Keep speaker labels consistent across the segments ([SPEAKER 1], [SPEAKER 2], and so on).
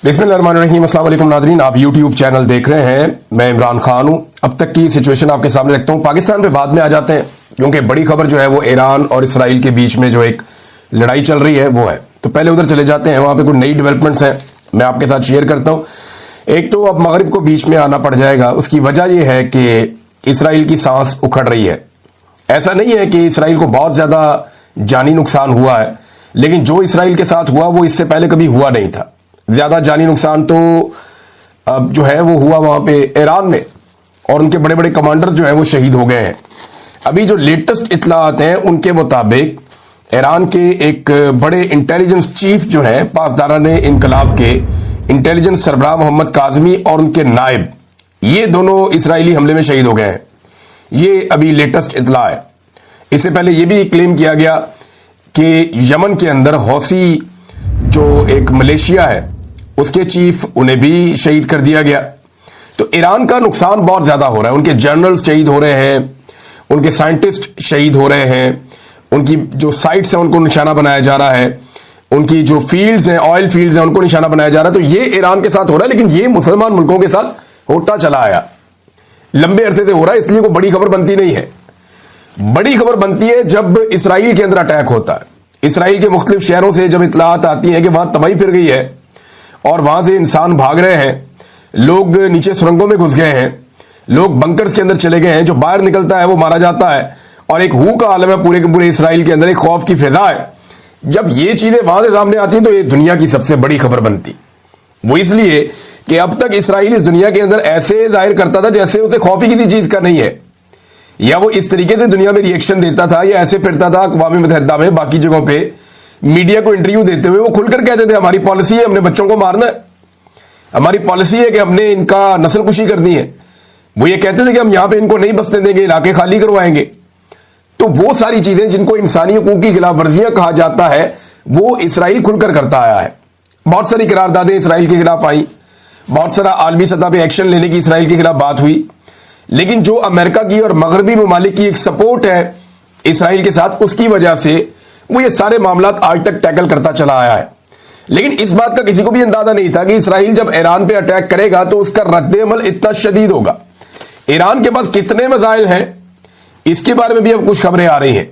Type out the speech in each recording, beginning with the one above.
[SPEAKER 1] बिस्मिल्लाहिर्रहमानिर्रहीम। अस्सलाम वालेकुम नाज़रीन, आप यूट्यूब चैनल देख रहे हैं। मैं इमरान खान हूं। अब तक की सिचुएशन आपके सामने रखता हूं। पाकिस्तान पे बाद में आ जाते हैं, क्योंकि बड़ी खबर जो है वो ईरान और इसराइल के बीच में जो एक लड़ाई चल रही है वो है। तो पहले उधर चले जाते हैं, वहां पे कुछ नई डेवलपमेंट्स हैं, मैं आपके साथ शेयर करता हूँ। एक तो अब मगरिब को बीच में आना पड़ जाएगा। उसकी वजह यह है कि इसराइल की सांस उखड़ रही है। ऐसा नहीं है कि इसराइल को बहुत ज्यादा जानी नुकसान हुआ है, लेकिन जो इसराइल के साथ हुआ वो इससे पहले कभी हुआ नहीं था। ज्यादा जानी नुकसान तो अब जो है वो हुआ वहां पे ईरान में, और उनके बड़े बड़े कमांडर जो है वो शहीद हो गए हैं। अभी जो लेटेस्ट इत्तलात हैं उनके मुताबिक ईरान के एक बड़े इंटेलिजेंस चीफ जो है पासदारान इनकलाब के इंटेलिजेंस सरबराह मोहम्मद काजमी और उनके नायब, ये दोनों इसराइली हमले में शहीद हो गए हैं। ये अभी लेटेस्ट इत्तला है। इससे पहले ये भी क्लेम किया गया कि यमन के अंदर हौसी जो एक मलेशिया है उसके चीफ, उन्हें भी शहीद कर दिया गया। तो ईरान का नुकसान बहुत ज्यादा हो रहा है। उनके जनरल्स शहीद हो रहे हैं, उनके साइंटिस्ट शहीद हो रहे हैं, उनकी जो साइट्स हैं उनको निशाना बनाया जा रहा है, उनकी जो फील्ड्स हैं, ऑयल फील्ड्स हैं, उनको निशाना बनाया जा रहा है। तो ये ईरान के साथ हो रहा है, लेकिन ये मुसलमान मुल्कों के साथ होता चला आया, लंबे अरसे से हो रहा है। इसलिए कोई बड़ी खबर बनती नहीं है। बड़ी खबर बनती है जब इसराइल के अंदर अटैक होता है। इसराइल के मुख्तलिफ शहरों से जब इत्तलात आती हैं कि वहां तबाही फिर गई है और वहां से इंसान भाग रहे हैं, लोग नीचे सुरंगों में घुस गए हैं, लोग बंकर्स के अंदर चले गए हैं, जो बाहर निकलता है वो मारा जाता है, और एक हू का आलम है पूरे के पूरे इसराइल के अंदर, एक खौफ की फिजा है। जब ये चीजें वहां से सामने आती हैं तो ये दुनिया की सबसे बड़ी खबर बनती। वो इसलिए कि अब तक इसराइल इस दुनिया के अंदर ऐसे जाहिर करता था जैसे उसे खौफ ही किसी चीज का नहीं है, या वो इस तरीके से दुनिया में रिएक्शन देता था, या ऐसे फिरता था अक़वाम मुत्तहिदा में बाकी जगहों पे मीडिया को इंटरव्यू देते हुए वो खुलकर कहते थे हमारी पॉलिसी है हमने बच्चों को मारना है, हमारी पॉलिसी है कि हमने इनका नस्ल कुशी करनी है। वो ये कहते थे कि हम यहां पे इनको नहीं बसने देंगे, इलाके खाली करवाएंगे। तो वो सारी चीजें जिनको इंसानी हकूक की खिलाफ वर्जियां कहा जाता है वो इसराइल खुलकर करता आया है। बहुत सारी करारदादें इसराइल के खिलाफ आई, बहुत सारा आलमी सतह पर एक्शन लेने की इसराइल के खिलाफ बात हुई, लेकिन जो अमेरिका की और मगरबी ममालिक की एक सपोर्ट है इसराइल के साथ, उसकी वजह से वो ये सारे मामलात आज तक टैकल करता चला आया है। लेकिन इस बात का किसी को भी अंदाजा नहीं था कि इसराइल जब ईरान पे अटैक करेगा तो उसका रद्द-ए-अमल इतना शदीद होगा। ईरान के पास कितने मिसाइल हैं इसके बारे में भी अब कुछ खबरें आ रही हैं,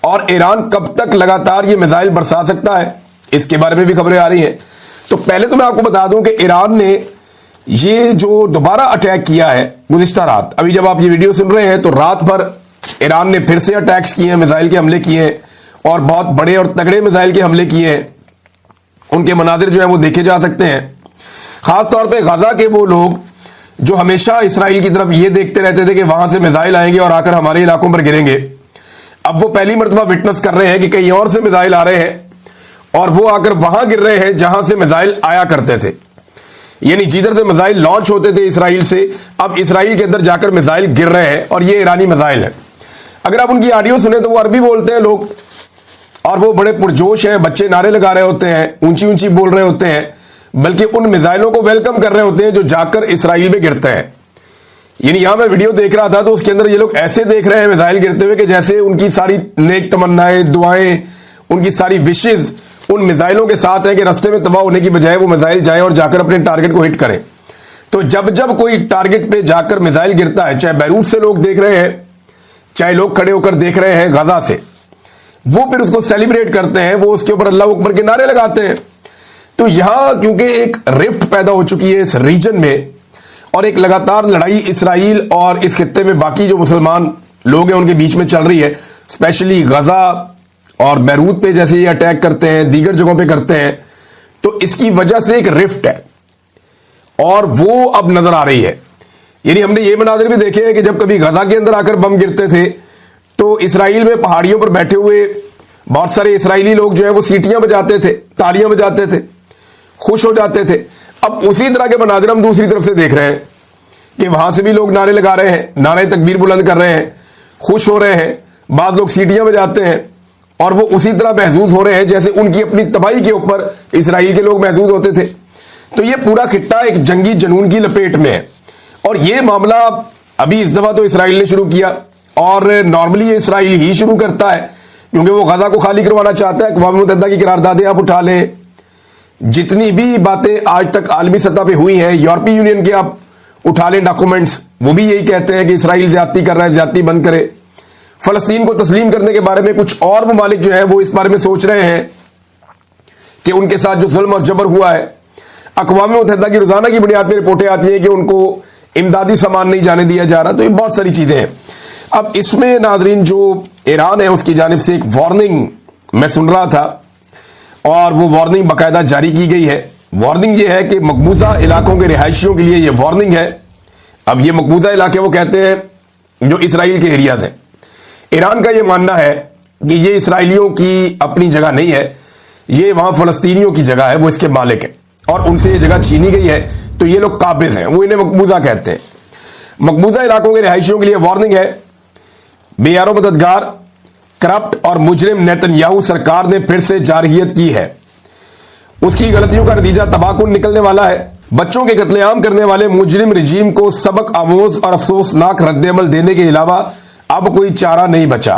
[SPEAKER 1] और ईरान कब तक लगातार ये मिसाइल बरसा सकता है इसके बारे में भी खबरें आ रही हैं। तो पहले तो मैं आपको बता दूं कि ईरान ने ये जो दोबारा अटैक किया है गुज़िश्ता रात, अभी जब आप ये वीडियो सुन रहे हैं तो रात भर ईरान ने फिर से अटैक्स किए हैं, मिसाइल के हमले किए हैं, और बहुत बड़े और तगड़े मिसाइल के हमले किए हैं। उनके मनाजिर जो है वो देखे जा सकते हैं। खासतौर पे गाजा के वो लोग जो हमेशा इसराइल की तरफ ये देखते रहते थे कि वहां से मिसाइल आएंगे और आकर हमारे इलाकों पर गिरेंगे, अब वो पहली मर्तबा विटनेस कर रहे हैं कि कहीं और से मिसाइल आ रहे हैं और वो आकर वहां गिर रहे हैं जहां से मिसाइल आया करते थे। यानी जिधर से मिसाइल लॉन्च होते थे इसराइल से, अब इसराइल के अंदर जाकर मिसाइल गिर रहे हैं, और ये ईरानी मिसाइल है। अगर आप उनकी ऑडियो सुने तो वो अरबी बोलते हैं लोग, और वो बड़े पुरजोश हैं, बच्चे नारे लगा रहे होते हैं, ऊंची ऊंची बोल रहे होते हैं, बल्कि उन मिसाइलों को वेलकम कर रहे होते हैं जो जाकर इसराइल में गिरते हैं। यानी यहां मैं वीडियो देख रहा था तो उसके अंदर ये लोग ऐसे देख रहे हैं मिसाइल गिरते हुए कि जैसे उनकी सारी नेक तमन्नाएं, दुआएं, उनकी सारी विशेज उन मिसाइलों के साथ है कि रास्ते में तबाह होने की बजाय वो मिसाइल जाए और जाकर अपने टारगेट को हिट करें। तो जब जब कोई टारगेट पे जाकर मिसाइल गिरता है, चाहे बैरूत से लोग देख रहे हैं, चाहे लोग खड़े होकर देख रहे हैं गाजा से, वो फिर उसको सेलिब्रेट करते हैं, वो उसके ऊपर अल्लाह अकबर के नारे लगाते हैं। तो यहां क्योंकि एक रिफ्ट पैदा हो चुकी है इस रीजन में, और एक लगातार लड़ाई इसराइल और इस खित्ते में बाकी जो मुसलमान लोग हैं उनके बीच में चल रही है, स्पेशली गाजा और बैरूत पे जैसे ये अटैक करते हैं, दीगर जगहों पे करते हैं, तो इसकी वजह से एक रिफ्ट है और वो अब नजर आ रही है। यानी हमने ये मनाजिर भी देखे हैं कि जब कभी गाजा के अंदर आकर बम गिरते थे तो इसराइल में पहाड़ियों पर बैठे हुए बहुत सारे इसराइली लोग जो है वो सीटियां बजाते थे, तालियां बजाते थे, खुश हो जाते थे। अब उसी तरह के मनाजिर हम दूसरी तरफ से देख रहे हैं कि वहां से भी लोग नारे लगा रहे हैं, नारे तकबीर बुलंद कर रहे हैं, खुश हो रहे हैं, बाद लोग सीटियां बजाते हैं, और वो उसी तरह महसूस हो रहे हैं जैसे उनकी अपनी तबाही के ऊपर इसराइल के लोग महसूस होते थे। तो ये पूरा खित्ता एक जंगी जनून की लपेट में है, और ये मामला अभी इस दफा तो इसराइल ने शुरू किया, और नॉर्मली ये इसराइल ही शुरू करता है क्योंकि वो गाजा को खाली करवाना चाहता है। अक़वाम मुत्तहिदा की करारदादें आप उठा लें, जितनी भी बातें आज तक आलमी सतह पे हुई हैं, यूरोपीय यूनियन के आप उठा लें डॉक्यूमेंट्स, वो भी यही कहते हैं कि इसराइल ज्यादती कर रहा है, ज्यादती बंद करे। फलस्तीन को तस्लीम करने के बारे में कुछ और ममालिक जो है वो इस बारे में सोच रहे हैं कि उनके साथ जो जुल्म और जबर हुआ है, अक़वाम मुत्तहिदा की रोजाना की बुनियाद पर रिपोर्टें आती हैं कि उनको इमदादी सामान नहीं जाने दिया जा रहा। तो ये बहुत सारी चीजें हैं। अब इसमें नाजरीन जो ईरान है उसकी जानिब से एक वार्निंग मैं सुन रहा था, और वो वार्निंग बाकायदा जारी की गई है। वार्निंग ये है कि मकबूजा इलाकों के रिहायशियों के लिए ये वार्निंग है। अब ये मकबूजा इलाके वो कहते हैं जो इसराइल के एरियाज हैं। ईरान का ये मानना है कि ये इसराइलियों की अपनी जगह नहीं है, ये वहां फलस्तीनियों की जगह है, वो इसके मालिक है और उनसे ये जगह छीनी गई है, तो ये लोग काबिज हैं, वो इन्हें मकबूजा कहते हैं। मकबूजा इलाकों के रिहायशियों के लिए वार्निंग है। बेयारो मददगार, करप्ट और मुजरिम नेतन्याहू सरकार ने फिर से जारहियत की है। उसकी गलतियों का नतीजा तबाहकुन निकलने वाला है। बच्चों के कत्लेआम करने वाले मुजरिम रजीम को सबक आमोज और अफसोसनाक रद्देअमल देने के अलावा अब कोई चारा नहीं बचा।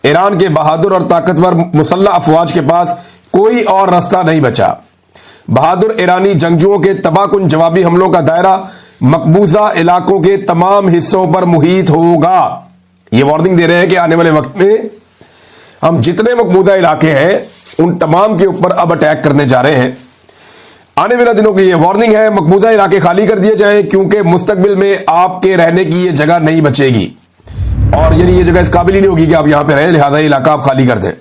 [SPEAKER 1] ईरान के बहादुर और ताकतवर मुसल्लह अफवाज के पास कोई और रास्ता नहीं बचा। बहादुर ईरानी जंगजुओं के तबाहकुन जवाबी हमलों का दायरा मकबूजा इलाकों के तमाम हिस्सों पर मुहित होगा। ये वार्निंग दे रहे हैं कि आने वाले वक्त में हम जितने मकबूजा इलाके हैं उन तमाम के ऊपर अब अटैक करने जा रहे हैं। आने वाले दिनों की ये वार्निंग है, मकबूजा इलाके खाली कर दिए जाएं क्योंकि मुस्तकबिल में आपके रहने की ये जगह नहीं बचेगी, और यानी ये जगह इस काबिल ही नहीं होगी कि आप यहां पे रहें, लिहाजा इलाका आप खाली कर दें।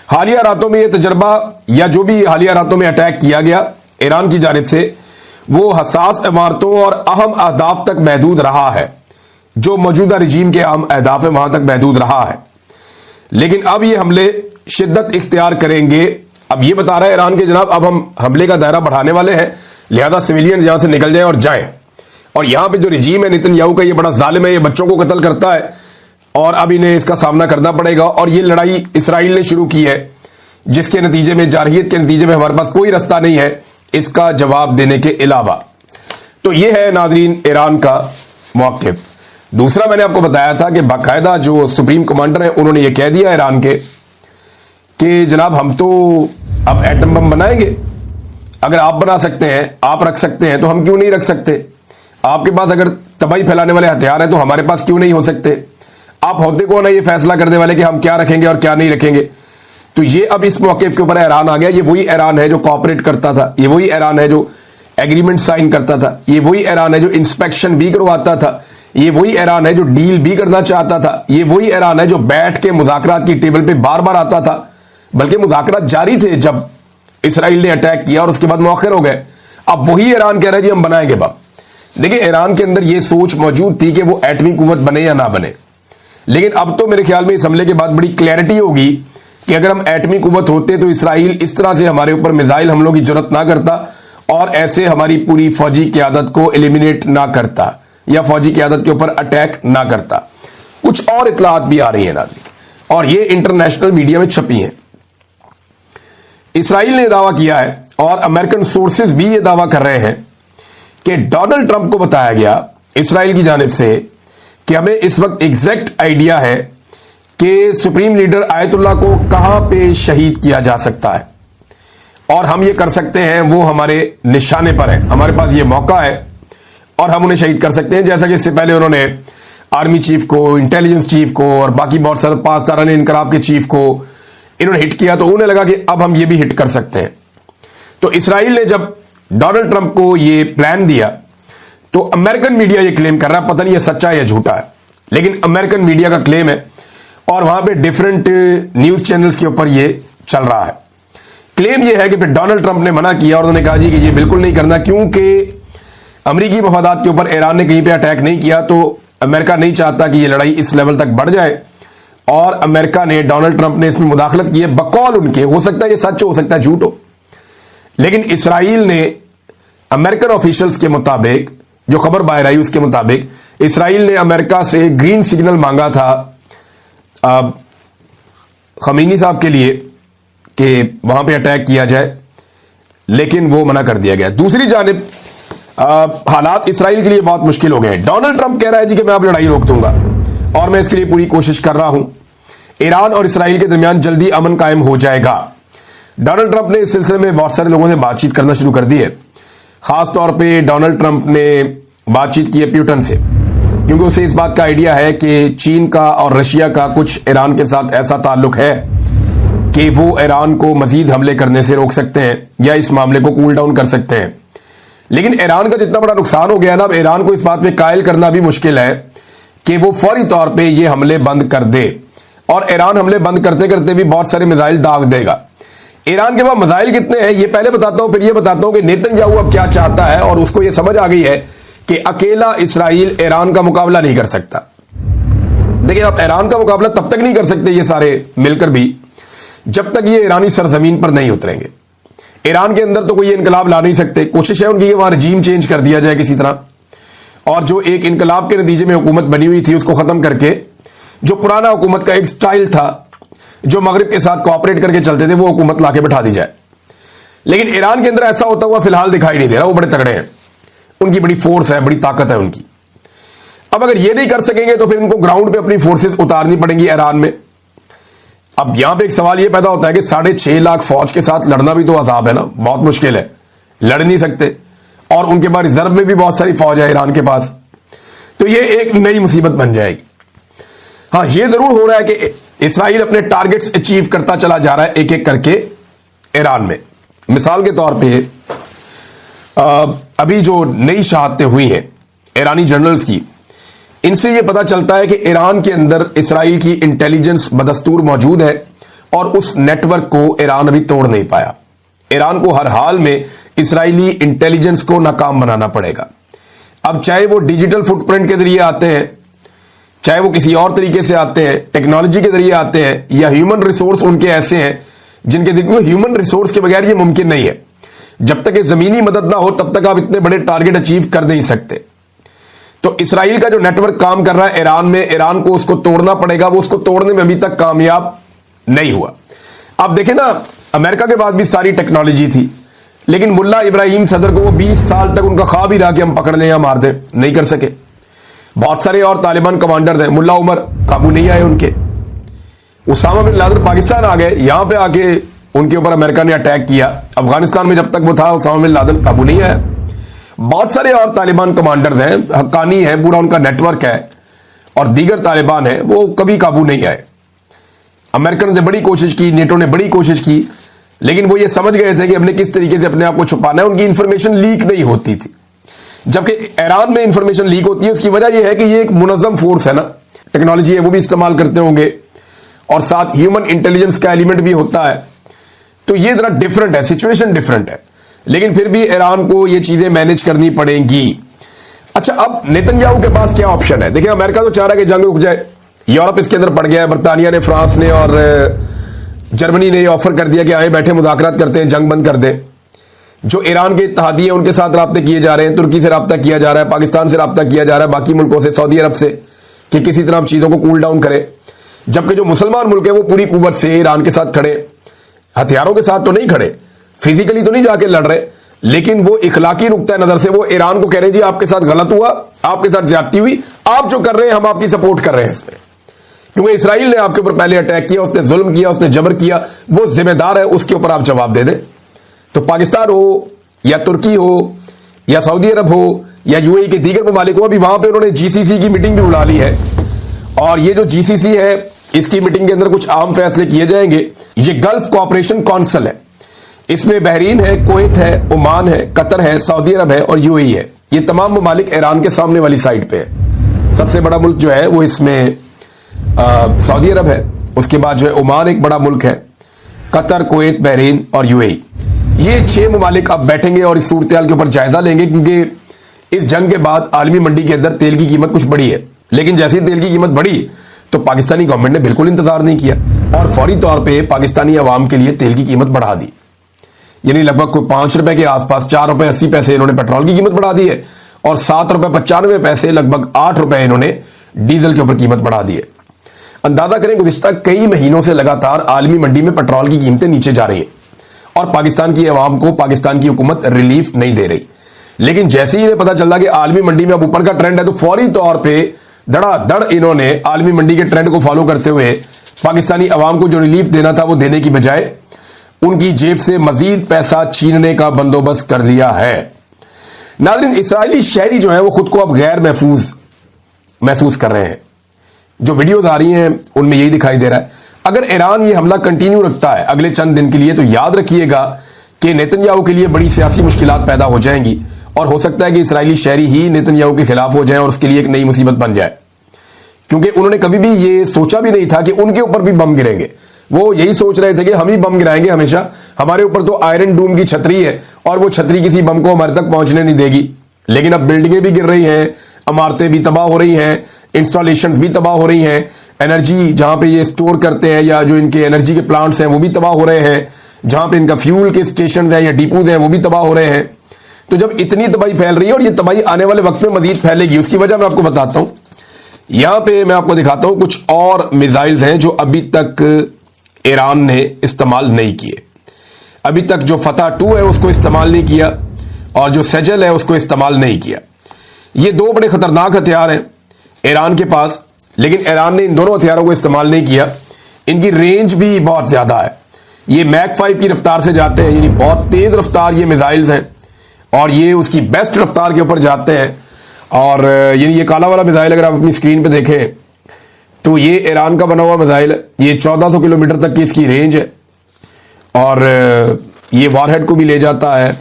[SPEAKER 1] हालिया रातों में ये तजर्बा या जो भी हालिया रातों में अटैक किया गया ईरान की जानिब से, वो हसास इमारतों और अहम अहदाफ तक महदूद रहा है। जो मौजूदा रजीम के अहम अहदाफ है वहां तक महदूद रहा है, लेकिन अब ये हमले शिद्दत इख्तियार करेंगे। अब ये बता रहा है ईरान के जनाब अब हम हमले का दायरा बढ़ाने वाले हैं, लिहाजा सिविलियन यहां से निकल जाएं और जाएं। और यहां पे जो रजीम है नेतन्याहू का, ये बड़ा जालिम है, ये बच्चों को कत्ल करता है और अब इन्हें इसका सामना करना पड़ेगा। और ये लड़ाई इसराइल ने शुरू की है, जिसके नतीजे में जारहियत के नतीजे में हमारे पास कोई रास्ता नहीं है इसका जवाब देने के अलावा। तो ये है नाजरीन ईरान का मौक़िफ़। दूसरा, मैंने आपको बताया था कि बाकायदा जो सुप्रीम कमांडर हैं उन्होंने ये कह दिया ईरान के कि जनाब हम तो अब एटम बम बनाएंगे, अगर आप बना सकते हैं, आप रख सकते हैं, तो हम क्यों नहीं रख सकते? आपके पास अगर तबाही फैलाने वाले हथियार हैं तो हमारे पास क्यों नहीं हो सकते? आप होते कौन है ये फैसला करने वाले कि हम क्या रखेंगे और क्या नहीं रखेंगे? तो ये अब इस मौक़िफ़ के ऊपर ईरान आ गया। ये वही ईरान है जो कॉपरेट करता था, ये वही ईरान है जो एग्रीमेंट साइन करता था, ये वही ईरान है जो इंस्पेक्शन भी करवाता था, ये वही ईरान है जो डील भी करना चाहता था, ये वही ईरान है जो बैठ के मुज़ाकरात की टेबल पे बार बार आता था। बल्कि मुज़ाकरात जारी थे जब इसराइल ने अटैक किया और उसके बाद मौखर हो गए। अब वही ईरान कह रहा है जी हम बनाएंगे बम। देखिए, ईरान के अंदर ये सोच मौजूद थी कि वो एटमी कुव्वत बने या ना बने, लेकिन अब तो मेरे ख्याल में इस हमले के बाद बड़ी क्लैरिटी होगी कि अगर हम एटमी कुव्वत होते तो इसराइल इस तरह से हमारे ऊपर मिसाइल हमलों की जरूरत ना करता और ऐसे हमारी पूरी फौजी क़यादत को एलिमिनेट ना करता या फौजी क़यादत के ऊपर अटैक ना करता। कुछ और इतलात भी आ रही है नाज़रीन, और ये इंटरनेशनल मीडिया में छपी हैं। इसराइल ने दावा किया है और अमेरिकन सोर्सेज भी ये दावा कर रहे हैं कि डोनाल्ड ट्रंप को बताया गया इसराइल की जानिब से कि हमें इस वक्त एग्जैक्ट आइडिया है कि सुप्रीम लीडर आयतुल्लाह को कहां पे शहीद किया जा सकता है और हम ये कर सकते हैं, वो हमारे निशाने पर है, हमारे पास ये मौका है और हम उन्हें शहीद कर सकते हैं। जैसा कि इससे पहले उन्होंने आर्मी चीफ को, इंटेलिजेंस चीफ को और बाकी बहुत सारे पाकिस्तानी इनकलाब के चीफ को इन्होंने हिट किया, तो उन्हें लगा कि अब हम ये भी हिट कर सकते हैं। तो इसराइल ने जब डोनाल्ड ट्रंप को ये प्लान दिया तो अमेरिकन मीडिया ये क्लेम कर रहा है, पता नहीं ये सच्चा है या झूठा है, लेकिन अमेरिकन मीडिया का क्लेम है और वहां पे डिफरेंट न्यूज चैनल्स के ऊपर ये चल रहा है। क्लेम ये है कि फिर डोनाल्ड ट्रंप ने मना किया और उन्होंने कहा जी कि ये बिल्कुल नहीं करना, क्योंकि अमरीकी मफादात के ऊपर ईरान ने कहीं पे अटैक नहीं किया, तो अमेरिका नहीं चाहता कि ये लड़ाई इस लेवल तक बढ़ जाए। और अमेरिका ने, डोनाल्ड ट्रंप ने इसमें मुदाखलत की है बकौल उनके, हो सकता है ये सच हो सकता है झूठ हो, लेकिन इसराइल ने अमेरिकन ऑफिशियल्स के मुताबिक, जो खबर बाहर आई उसके मुताबिक, इसराइल ने अमेरिका से ग्रीन सिग्नल मांगा था खमीनी साहब के लिए कि वहां पे अटैक किया जाए, लेकिन वो मना कर दिया गया। दूसरी जानिब हालात इसराइल के लिए बहुत मुश्किल हो गए हैं। डोनाल्ड ट्रंप कह रहा है जी कि मैं अब लड़ाई रोक दूंगा और मैं इसके लिए पूरी कोशिश कर रहा हूं। ईरान और इसराइल के दरमियान जल्दी अमन कायम हो जाएगा। डोनाल्ड ट्रंप ने इस सिलसिले में बहुत सारे लोगों से बातचीत करना शुरू कर दी है। खासतौर पे डोनाल्ड ट्रंप ने बातचीत की है प्यूटन से, क्योंकि उसे इस बात का आइडिया है कि चीन का और रशिया का कुछ ईरान के साथ ऐसा ताल्लुक है कि वो ईरान को मजीद हमले करने से रोक सकते हैं या इस मामले को कूल डाउन कर सकते हैं। लेकिन ईरान का जितना बड़ा नुकसान हो गया ना, अब ईरान को इस बात में कायल करना भी मुश्किल है कि वो फौरी तौर पे ये हमले बंद कर दे। और ईरान हमले बंद करते करते भी बहुत सारे मिसाइल दाग देगा। ईरान के पास मिसाइल कितने हैं ये पहले बताता हूं, फिर ये बताता हूं कि नेतन्याहू अब क्या चाहता है। और उसको ये समझ आ गई है कि अकेला इसराइल ईरान का मुकाबला नहीं कर सकता। देखिए, आप ईरान का मुकाबला तब तक नहीं कर सकते ये सारे मिलकर भी, जब तक ये ईरानी सरजमीन पर नहीं उतरेंगे। ईरान के अंदर तो कोई इनकलाब ला नहीं सकते। कोशिश है उनकी कि वहां रजीम चेंज कर दिया जाए किसी तरह, और जो एक इनकलाब के नतीजे में हुकूमत बनी हुई थी उसको खत्म करके जो पुराना हुकूमत का एक स्टाइल था, जो मगरिब के साथ कोऑपरेट करके चलते थे, वो हुकूमत लाके बैठा दी जाए। लेकिन ईरान के अंदर ऐसा होता हुआ फिलहाल दिखाई नहीं दे रहा। वो बड़े तगड़े हैं, उनकी बड़ी फोर्स है, बड़ी ताकत है उनकी। अब अगर ये नहीं कर सकेंगे तो फिर इनको ग्राउंड पे अपनी फोर्सेस उतारनी पड़ेंगी ईरान में। अब यहां पे एक सवाल ये पैदा होता है कि 6.5 लाख फौज के साथ लड़ना भी तो अजाब है ना, बहुत मुश्किल है, लड़ नहीं सकते। और उनके पास रिजर्व में भी बहुत सारी फौज है ईरान के पास, तो ये एक नई मुसीबत बन जाएगी। हाँ, ये जरूर हो रहा है कि इसराइल अपने टारगेट्स अचीव करता चला जा रहा है एक एक करके ईरान में। मिसाल के तौर पे अभी जो नई शहादतें हुई हैं ईरानी जनरल्स की, इनसे यह पता चलता है कि ईरान के अंदर इसराइल की इंटेलिजेंस बदस्तूर मौजूद है और उस नेटवर्क को ईरान अभी तोड़ नहीं पाया। ईरान को हर हाल में इसराइली इंटेलिजेंस को नाकाम बनाना पड़ेगा। अब चाहे वो डिजिटल फुटप्रिंट के जरिए आते हैं, चाहे वो किसी और तरीके से आते हैं, टेक्नोलॉजी के जरिए आते हैं, या ह्यूमन रिसोर्स उनके ऐसे हैं जिनके देखो ह्यूमन रिसोर्स के बगैर ये मुमकिन नहीं है। जब तक ये जमीनी मदद ना हो तब तक आप इतने बड़े टारगेट अचीव कर नहीं सकते। तो इसराइल का जो नेटवर्क काम कर रहा है ईरान में, ईरान को उसको तोड़ना पड़ेगा। वो उसको तोड़ने में अभी तक कामयाब नहीं हुआ। आप देखें ना, अमेरिका के पास भी सारी टेक्नोलॉजी थी, लेकिन मुल्ला इब्राहिम सदर को वो 20 साल तक उनका ख्वाब ही रहा कि हम पकड़ लें या मार दें, नहीं कर सके। बहुत सारे और तालिबान कमांडर थे, मुल्ला उमर काबू नहीं आए उनके। उसामा बिन लादेन पाकिस्तान आ गए, यहां पे आके उनके ऊपर अमेरिका ने अटैक किया। अफगानिस्तान में जब तक वो था उसामा बिन लादेन काबू नहीं आया। बहुत सारे और तालिबान कमांडर हैं, हक्कानी है, पूरा उनका नेटवर्क है, और दीगर तालिबान है, वो कभी काबू नहीं आए। अमेरिकन ने बड़ी कोशिश की, नेटो ने बड़ी कोशिश की, लेकिन वो ये समझ गए थे कि हमने किस तरीके से अपने आप को छुपाना है। उनकी इंफॉर्मेशन लीक नहीं होती थी, जबकि ईरान में इंफॉर्मेशन लीक होती है। उसकी वजह यह है कि ये एक मुनज़्ज़म फोर्स है ना, टेक्नोलॉजी है वो भी इस्तेमाल करते होंगे, और साथ ह्यूमन इंटेलिजेंस का एलिमेंट भी होता है। तो ये जरा डिफरेंट है, सिचुएशन डिफरेंट है, लेकिन फिर भी ईरान को ये चीजें मैनेज करनी पड़ेंगी। अच्छा, अब नेतन्याहू के पास क्या ऑप्शन है? देखिए, अमेरिका तो चाह रहा है कि जंग रुक जाए, यूरोप इसके अंदर पड़ गया है, बरतानिया ने, फ्रांस ने और जर्मनी ने ऑफर कर दिया कि आए बैठे मुज़ाकरात करते हैं, जंग बंद कर दें। जो ईरान के इत्तेहादी है उनके साथ राब्ते किए जा रहे हैं, तुर्की से राब्ता किया जा रहा है, पाकिस्तान से राब्ता किया जा रहा है, बाकी मुल्कों से, सऊदी अरब से, कि किसी तरह चीजों को कूल डाउन करे। जबकि जो मुसलमान मुल्क है वो पूरी कुव्वत से ईरान के साथ खड़े, हथियारों के साथ तो नहीं खड़े, फिजिकली तो नहीं जाके लड़ रहे, लेकिन वो इखलाकी नुक्ता नजर से वो ईरान को कह रहे हैं जी आपके साथ गलत हुआ, आपके साथ ज्यादती हुई, आप जो कर रहे हैं हम आपकी सपोर्ट कर रहे हैं इसमें, क्योंकि इसराइल ने आपके ऊपर पहले अटैक किया, उसने जुल्म किया, उसने जबर किया, वो जिम्मेदार है, उसके ऊपर आप जवाब दे दें। तो पाकिस्तान हो या तुर्की हो या सऊदी अरब हो या यूएई के दीगर ममालिक हो, अभी वहां पे उन्होंने जीसीसी की मीटिंग भी बुला ली है, और ये जो जीसीसी है इसकी मीटिंग के अंदर कुछ आम फैसले किए जाएंगे। ये गल्फ कोऑपरेशन काउंसिल है, इसमें बहरीन है, कुवैत है, ओमान है, कतर है, सऊदी अरब है और यूएई है। ये तमाम ममालिक ईरान के सामने वाली साइड पे है। सबसे बड़ा मुल्क जो है वो इसमें सऊदी अरब है, उसके बाद जो है ओमान एक बड़ा मुल्क है, कतर, कुवैत, बहरीन और यूएई। ये 6 ममालिक अब बैठेंगे और इस सूरत-ए-हाल के ऊपर जायजा लेंगे, क्योंकि इस जंग के बाद आलमी मंडी के अंदर तेल की कीमत कुछ बढ़ी है। लेकिन जैसे ही तेल की कीमत बढ़ी तो पाकिस्तानी गवर्नमेंट ने बिल्कुल इंतजार नहीं किया और फौरी तौर पे पाकिस्तानी अवाम के लिए तेल की कीमत बढ़ा दी। यानी लगभग कोई 5 रुपए के आसपास, 4 रुपए 80 पैसे इन्होंने पेट्रोल की कीमत बढ़ा दी है, और 7 रुपए 95 पैसे, लगभग 8 रुपए इन्होंने डीजल के ऊपर कीमत बढ़ा दी है। अंदाजा करें, गुज़िश्ता कई महीनों से लगातार आलमी मंडी में पेट्रोल की कीमतें नीचे जा रही है और पाकिस्तान की अवाम को पाकिस्तान की हुकूमत रिलीफ नहीं दे रही। लेकिन जैसे ही इन्हें पता चला कि आलमी मंडी में अब ऊपर का ट्रेंड है, तो फौरी तौर पे धड़ाधड़ इन्होंने आलमी मंडी के ट्रेंड को फॉलो करते हुए पाकिस्तानी अवाम को जो रिलीफ देना था वो देने की बजाय उनकी जेब से मजीद पैसा छीनने का बंदोबस्त कर लिया है। नाज़रीन, इस्राएली शहरी जो है वो खुद को अब गैर महसूस कर रहे हैं। जो वीडियोज आ रही हैं उनमें यही दिखाई दे रहा है। अगर ईरान ये हमला कंटिन्यू रखता है अगले चंद दिन के लिए, तो याद रखिएगा कि नेतन्याहू के लिए बड़ी सियासी मुश्किलात पैदा हो जाएंगी और हो सकता है कि इस्राएली शहरी ही नेतन्याहू के खिलाफ हो जाएं और उसके लिए एक नई मुसीबत बन जाए, क्योंकि उन्होंने कभी भी ये सोचा भी नहीं था कि उनके ऊपर भी बम गिरेंगे। वो यही सोच रहे थे कि हम ही बम गिराएंगे हमेशा, हमारे ऊपर तो आयरन डूम की छतरी है और वो छतरी किसी बम को हमारे तक पहुंचने नहीं देगी। लेकिन अब बिल्डिंगें भी गिर रही हैं, इमारतें भी तबाह हो रही हैं, इंस्टॉलेशंस भी तबाह हो रही हैं, एनर्जी जहां पे ये स्टोर करते हैं या जो इनके एनर्जी के प्लांट्स हैं वो भी तबाह हो रहे हैं, जहां पे इनका फ्यूल के स्टेशन हैं या डिपोज हैं वो भी तबाह हो रहे हैं। तो जब इतनी तबाही फैल रही है और ये तबाही आने वाले वक्त में मजीद फैलेगी, उसकी वजह मैं आपको बताता हूं। यहां पे मैं आपको दिखाता हूं कुछ और मिसाइल्स हैं जो अभी तक ईरान ने इस्तेमाल नहीं किए। अभी तक जो फतह 2 है उसको इस्तेमाल नहीं किया और जो सेजल है उसको इस्तेमाल नहीं किया। ये दो बड़े खतरनाक हथियार हैं ईरान के पास, लेकिन ईरान ने इन दोनों हथियारों को इस्तेमाल नहीं किया। इनकी रेंज भी बहुत ज्यादा है, ये मैक 5 की रफ्तार से जाते हैं, यानी बहुत तेज रफ्तार ये मिसाइल्स हैं और ये उसकी बेस्ट रफ्तार के ऊपर जाते हैं। और यानी ये काला वाला मिसाइल अगर आप अपनी स्क्रीन पे देखें तो ये ईरान का बना हुआ मिसाइल है, ये 1400 किलोमीटर तक की इसकी रेंज है और ये वॉरहेड को भी ले जाता है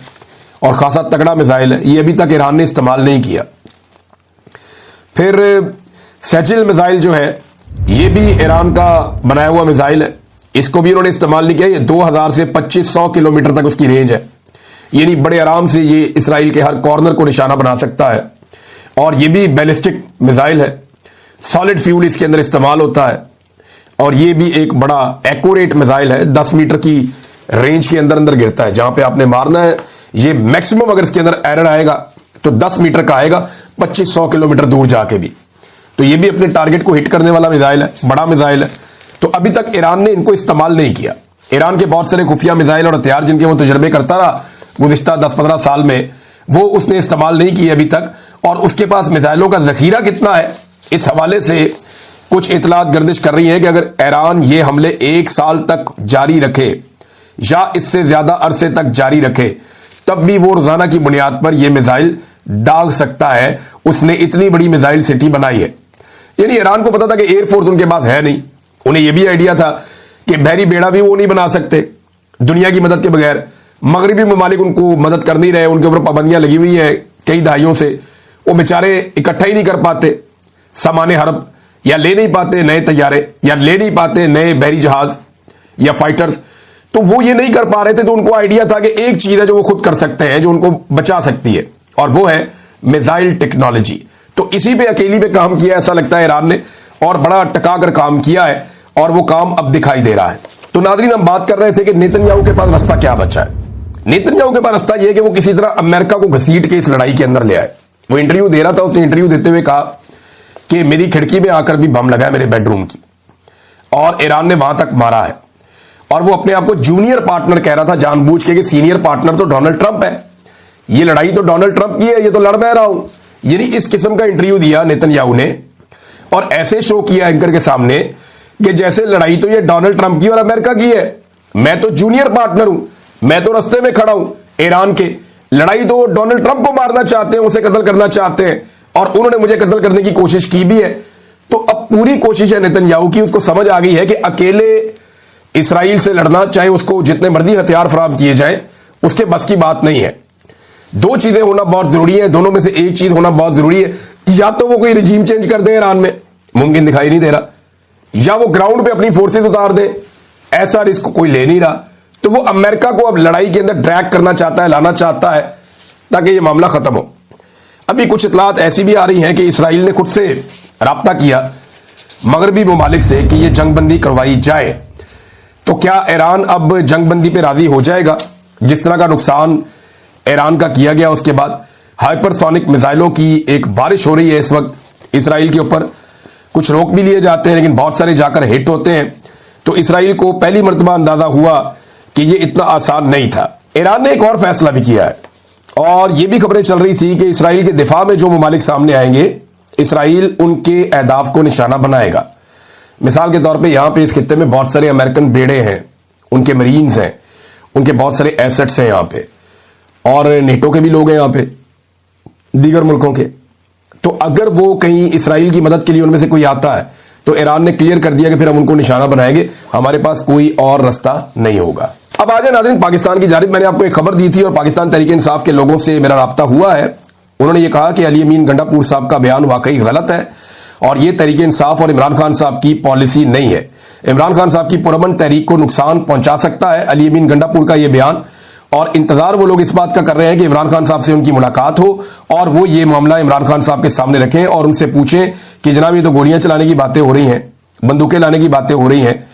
[SPEAKER 1] और खासा तगड़ा मिसाइल है। ये अभी तक ईरान ने इस्तेमाल नहीं किया। फिर सेजिल मिसाइल जो है ये भी ईरान का बनाया हुआ मिसाइल है, इसको भी इन्होंने इस्तेमाल नहीं किया। ये 2000 से 2500 किलोमीटर तक उसकी रेंज है, यानी बड़े आराम से ये इसराइल के हर कॉर्नर को निशाना बना सकता है। और ये भी बैलिस्टिक मिसाइल है, सॉलिड फ्यूल इसके अंदर इस्तेमाल होता है और ये भी एक बड़ा एक्यूरेट मिसाइल है, 10 मीटर की रेंज के अंदर अंदर गिरता है। जहां पे आपने मारना है ये मैक्सिमम अगर इसके अंदर एरर आएगा तो 10 मीटर का आएगा, 2500 किलोमीटर दूर जाके भी। तो ये भी अपने टारगेट को हिट करने वाला मिसाइल है, बड़ा मिसाइल है। तो अभी तक ईरान ने इनको इस्तेमाल नहीं किया। ईरान के बहुत सारे खुफिया मिसाइल और हथियार जिनके वो तजर्बे करता रहा गुज़िश्ता 10-15 साल में, वो उसने इस्तेमाल नहीं किए अभी तक। और उसके पास मिसाइलों का जखीरा कितना है, इस हवाले से कुछ इतलात गर्दिश कर रही है कि अगर ईरान ये हमले 1 साल तक जारी रखे या इससे ज्यादा अरसे तक जारी रखे, तब भी वो रोजाना की बुनियाद पर यह मिसाइल दाग सकता है। उसने इतनी बड़ी मिसाइल सिटी बनाई है। यानी ईरान को पता था कि एयरफोर्स उनके पास है नहीं, उन्हें यह भी आइडिया था कि बहरी बेड़ा भी वो नहीं बना सकते दुनिया की मदद के बगैर। मगरबी ममालिक उनको मदद कर नहीं रहे, उनके ऊपर पाबंदियां लगी हुई है कई दहाइयों से। वो बेचारे इकट्ठा ही नहीं कर पाते सामान्य हरब, या ले नहीं पाते नए तैयारे, या ले नहीं पाते नए बहरी जहाज या फाइटर्स। तो वो ये नहीं कर पा रहे थे, तो उनको आइडिया था कि एक चीज है जो वो खुद कर सकते हैं, जो उनको बचा सकती है, और वो है मिसाइल टेक्नोलॉजी। तो इसी पे अकेली पे काम किया ऐसा लगता है ईरान ने, और बड़ा टका कर काम किया है और वो काम अब दिखाई दे रहा है। तो नाज़रीन, हम बात कर रहे थे कि नेतन्याहू के पास रास्ता क्या बचा है। नेतन्याहू के पास रास्ता यह है कि वो किसी तरह अमेरिका को घसीट के इस लड़ाई के अंदर ले आए। वो इंटरव्यू दे रहा था, उसने इंटरव्यू देते हुए कहा कि मेरी खिड़की में आकर भी बम लगा है मेरे बेडरूम की, और ईरान ने वहां तक मारा है। और वो अपने आप को जूनियर पार्टनर कह रहा था जानबूझ के, कि सीनियर पार्टनर तो डोनाल्ड ट्रंप है, ये लड़ाई तो डोनाल्ड ट्रंप की है, ये तो लड़ मैं रहा हूं। यानी इस किस्म का इंटरव्यू दिया नेतन्याहू ने और ऐसे शो किया एंकर के सामने कि जैसे लड़ाई तो ये डोनाल्ड ट्रंप की और अमेरिका की है, मैं तो जूनियर पार्टनर हूं, मैं तो रास्ते में खड़ा हूं ईरान के। लड़ाई तो डोनाल्ड ट्रंप को मारना चाहते हैं, उसे कत्ल करना चाहते हैं, और उन्होंने मुझे कत्ल करने की कोशिश की भी है। तो अब पूरी कोशिश है नेतन्याहू की, उसको समझ आ गई है कि अकेले इसराइल से लड़ना, चाहे उसको जितने मर्जी हथियार फराहम किए जाएं, उसके बस की बात नहीं है। दो चीजें होना बहुत जरूरी है, दोनों में से एक चीज होना बहुत जरूरी है। या तो वो कोई रिजीम चेंज कर दे ईरान में, मुमकिन दिखाई नहीं दे रहा, या वो ग्राउंड पे अपनी फोर्सेस उतार दे, ऐसा रिस्क कोई ले नहीं रहा। तो वो अमेरिका को अब लड़ाई के अंदर ड्रैग करना चाहता है, लाना चाहता है, ताकि ये मामला खत्म हो। अभी कुछ इतलात ऐसी भी आ रही हैं कि इसराइल ने खुद से राब्ता किया मगरबी ममालिक से कि ये जंगबंदी करवाई जाए। तो क्या ईरान अब जंगबंदी पे राजी हो जाएगा? जिस तरह का नुकसान ईरान का किया गया, उसके बाद हाइपरसोनिक मिसाइलों की एक बारिश हो रही है इस वक्त इसराइल के ऊपर। कुछ रोक भी लिए जाते हैं, लेकिन बहुत सारे जाकर हिट होते हैं। तो इसराइल को पहली मर्तबा अंदाजा हुआ कि ये इतना आसान नहीं था। ईरान ने एक और फैसला भी किया है, और ये भी खबरें चल रही थी कि इसराइल के दिफा में जो ममालिक सामने आएंगे, इसराइल उनके अहदाफ को निशाना बनाएगा। मिसाल के तौर पे यहां पे इस खित्ते में बहुत सारे अमेरिकन बेड़े हैं, उनके मरीन्स हैं, उनके बहुत सारे एसेट्स हैं यहां पे, और नेटो के भी लोग हैं यहां पे, दीगर मुल्कों के। तो अगर वो कहीं इसराइल की मदद के लिए उनमें से कोई आता है तो ईरान ने क्लियर कर दिया कि फिर हम उनको निशाना बनाएंगे, हमारे पास कोई और रास्ता नहीं होगा। अब आ जाए नाज़रीन पाकिस्तान की जानिब। मैंने आपको एक खबर दी थी और पाकिस्तान तहरीक इंसाफ के लोगों से मेरा राब्ता हुआ है। उन्होंने ये कहा कि अली अमीन गंडापुर साहब का बयान वाकई गलत है और ये तहरीक इंसाफ और इमरान खान साहब की पॉलिसी नहीं है। इमरान खान साहब की पुरअमन तहरीक को नुकसान पहुंचा सकता है अली अमीन गंडापुर का ये बयान, और इंतजार वो लोग इस बात का कर रहे हैं कि इमरान खान साहब से उनकी मुलाकात हो और वो ये मामला इमरान खान साहब के सामने रखें और उनसे पूछें कि जनाब ये तो गोलियां चलाने की बातें हो रही हैं, बंदूकें लाने की बातें हो रही हैं,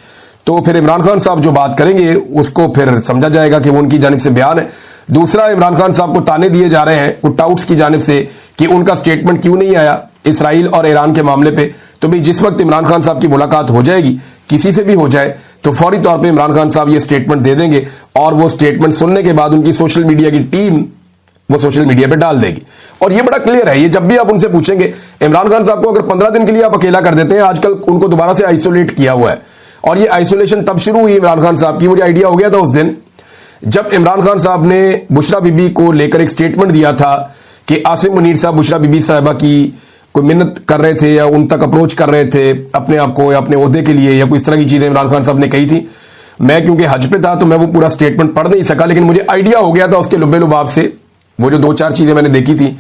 [SPEAKER 1] तो फिर इमरान खान साहब जो बात करेंगे उसको फिर समझा जाएगा कि वो उनकी जानिब से बयान है। दूसरा, इमरान खान साहब को ताने दिए जा रहे हैं कुछ टाउट्स की जानिब से कि उनका स्टेटमेंट क्यों नहीं आया इसराइल और ईरान के मामले पे। तो भाई जिस वक्त इमरान खान साहब की मुलाकात हो जाएगी, किसी से भी हो जाए, तो फौरी तौर पे इमरान खान साहब ये स्टेटमेंट दे देंगे और वो स्टेटमेंट सुनने के बाद उनकी सोशल मीडिया की टीम वो सोशल मीडिया पे डाल देगी। और ये बड़ा क्लियर है, ये जब भी आप उनसे पूछेंगे, इमरान खान साहब को अगर 15 दिन के लिए आप अकेला कर देते हैं, आजकल उनको दोबारा से आइसोलेट किया हुआ है, और ये आइसोलेशन तब शुरू हुई इमरान खान साहब की, मुझे आइडिया हो गया था उस दिन जब इमरान खान साहब ने बुशरा बीबी को लेकर एक स्टेटमेंट दिया था कि आसिम मुनीर साहब बुशरा बीबी साहिबा की कोई मिन्नत कर रहे थे या उन तक अप्रोच कर रहे थे अपने आप को या अपने ओहदे के लिए, या कोई इस तरह की चीजें इमरान खान साहब ने कही थी। मैं क्योंकि हज पे था तो मैं वो पूरा स्टेटमेंट पढ़ नहीं सका, लेकिन मुझे आइडिया हो गया था उसके लुब्बे लुबाब से, वो जो 2-4 चीजें मैंने देखी थी,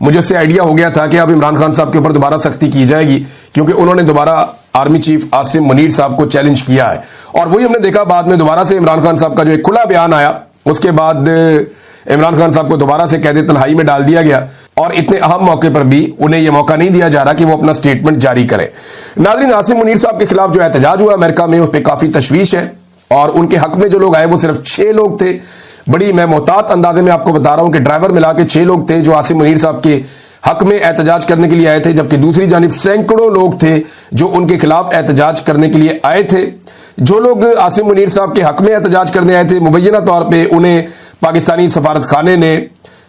[SPEAKER 1] मुझे उससे आइडिया हो गया था कि अब इमरान खान साहब के ऊपर दोबारा सख्ती की जाएगी, क्योंकि उन्होंने दोबारा आर्मी चीफ आसिम मुनीर साहब को चैलेंज किया है। और वही हमने देखा बाद में दोबारा से इमरान खान साहब का जो एक खुला बयान आया, उसके बाद इमरान खान साहब को दोबारा से कैद तन्हाई में डाल दिया गया और इतने अहम मौके पर भी उन्हें यह मौका नहीं दिया जा रहा कि वो अपना स्टेटमेंट जारी करें। नाज़रीन, आसिम मुनीर साहब के खिलाफ जो एहतजाज हुआ अमेरिका में, उस पर काफी तशवीश है और उनके हक में जो लोग आए वो सिर्फ 6 लोग थे। बड़ी मैं मोहतात अंदाजे में आपको बता रहा हूं कि ड्राइवर मिला के 6 लोग थे जो आसिम मुनीर साहब के हक में एहतजाज करने के लिए आए थे, जबकि दूसरी जानिब सैकड़ों लोग थे जो उनके खिलाफ एहतजाज करने के लिए आए थे। जो लोग आसिम मुनीर साहब के हक में एहतजाज करने आए थे, मुबैना तौर पे उन्हें पाकिस्तानी सफारत खाने ने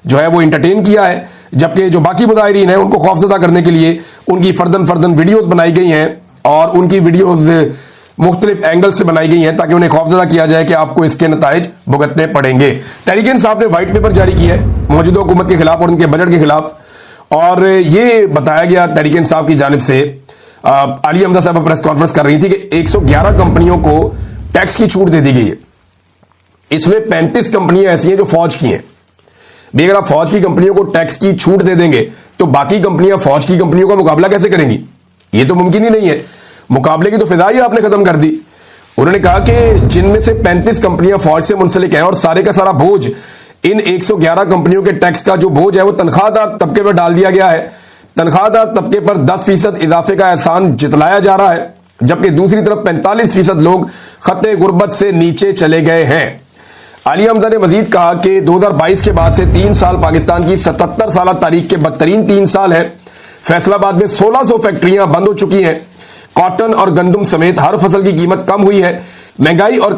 [SPEAKER 1] जो है वो इंटरटेन किया है, जबकि जो बाकी मुजाहिरीन हैं उनको खौफजदा करने के लिए उनकी फर्दन वीडियोज बनाई गई हैं और उनकी वीडियोज मुख्तलिफ एंगल से बनाई गई हैं ताकि उन्हें खौफजदा किया जाए कि आपको इसके नताइज भुगतने पड़ेंगे। तहरीक इंसाफ ने व्हाइट पेपर जारी किया है मौजूदा हुकूमत के खिलाफ और उनके बजट के खिलाफ, और ये बताया गया तहरीक इंसाफ की जानिब से, आलिया हमजा साहब प्रेस कॉन्फ्रेंस कर रही थी कि 111 कंपनियों को टैक्स की छूट दे दी गई है। इसमें 35 कंपनियां ऐसी हैं जो फौज की हैं। भी अगर आप फौज की कंपनियों को टैक्स की छूट दे देंगे तो बाकी कंपनियां फौज की कंपनियों का मुकाबला कैसे करेंगी? ये तो मुमकिन ही नहीं है। मुकाबले की तो फिजा ही आपने खत्म कर दी। उन्होंने कहा कि जिनमें से 35 कंपनियां फौज से मुंसलिक हैं और सारे का सारा बोझ इन 111 कंपनियों के टैक्स का जो बोझ है वो तनख्वाहदार तबके पर डाल दिया गया है। तनख्वाहदार तबके पर 10% इजाफे का एहसान जितलाया जा रहा है, जबकि दूसरी तरफ 45% लोग खत्ते गुर्बत से नीचे चले गए हैं। आलिया हमजा ने मजीद कहा कि 2022 के बाद से 3 साल पाकिस्तान की 77 साल तारीख के बदतरीन 3 साल है। फैसलाबाद में 1600 फैक्ट्रियां बंद हो चुकी हैं। कॉटन और गंदम समेत हर फसल की कीमत कम हुई है। महंगाई और